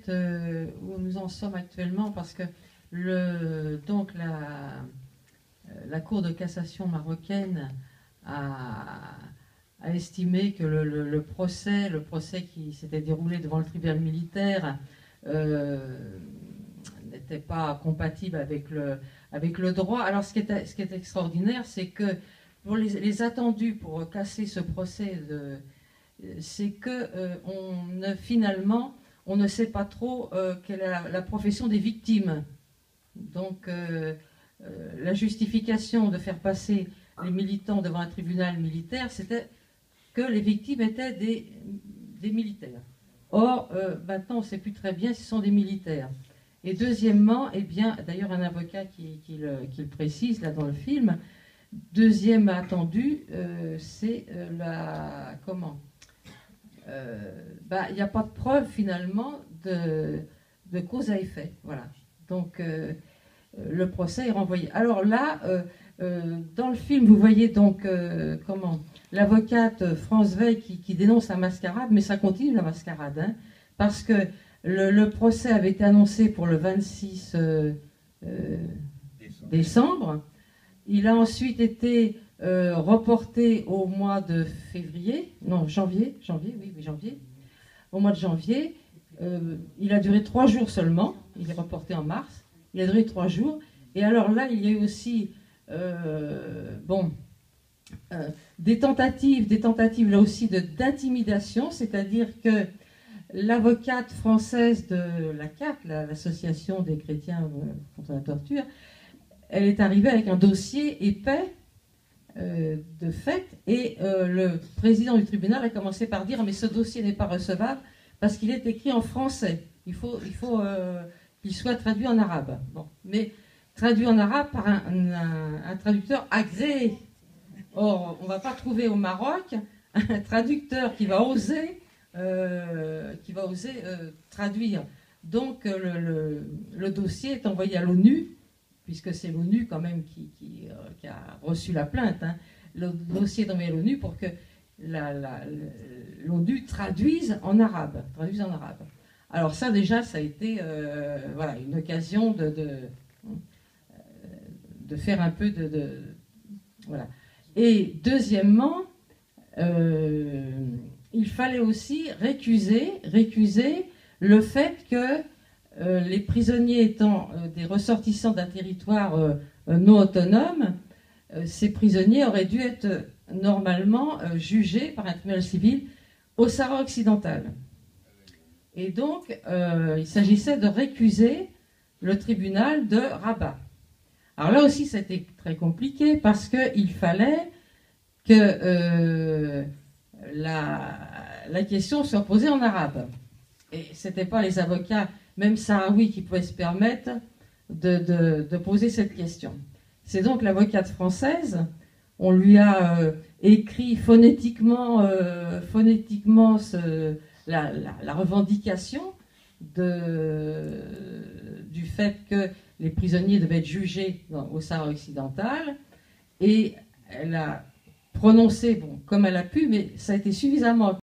fait où nous en sommes actuellement, parce que donc la Cour de cassation marocaine a estimé que le procès qui s'était déroulé devant le tribunal militaire n'était pas compatible avec le droit. Alors ce qui est extraordinaire, c'est que pour les attendus pour casser ce procès, c'est que finalement, on ne sait pas trop quelle est la profession des victimes. Donc la justification de faire passer les militants devant un tribunal militaire, c'était que les victimes étaient des militaires. Or, maintenant, on ne sait plus très bien si ce sont des militaires. Et deuxièmement, eh bien, d'ailleurs, un avocat qui le précise là dans le film, deuxième attendu, c'est il n'y a pas de preuve finalement de cause à effet. Voilà. Donc, le procès est renvoyé. Alors là, dans le film, vous voyez donc l'avocate France Veil qui dénonce la mascarade, mais ça continue la mascarade, hein, parce que le procès avait été annoncé pour le 26 décembre. Il a ensuite été reporté au mois de janvier, au mois de janvier. Il a duré 3 jours seulement, il est reporté en mars, il a duré 3 jours. Et alors là, il y a eu aussi des tentatives là aussi d'intimidation, c'est-à-dire que l'avocate française de la CAT, l'association des chrétiens contre la torture, elle est arrivée avec un dossier épais de fait, et le président du tribunal a commencé par dire: mais ce dossier n'est pas recevable parce qu'il est écrit en français, il faut qu'il soit traduit en arabe. Bon, mais traduit en arabe par un traducteur agréé. Or, on ne va pas trouver au Maroc un traducteur qui va oser traduire. Donc le dossier est envoyé à l'ONU, puisque c'est l'ONU quand même qui a reçu la plainte. Hein. Le dossier est envoyé à l'ONU pour que l'ONU traduise en arabe. Alors ça déjà, ça a été une occasion de faire un peu voilà. Et deuxièmement, il fallait aussi récuser le fait que les prisonniers étant des ressortissants d'un territoire non autonome, ces prisonniers auraient dû être normalement jugés par un tribunal civil au Sahara occidental. Et donc, il s'agissait de récuser le tribunal de Rabat. Alors là aussi, c'était très compliqué parce qu'il fallait que la question soit posée en arabe. Et ce n'étaient pas les avocats, même sahraouis, qui pouvaient se permettre de poser cette question. C'est donc l'avocate française, on lui a écrit phonétiquement la revendication du fait que les prisonniers devaient être jugés au Sahara occidental, et elle a prononcé, comme elle a pu, mais ça a été suffisamment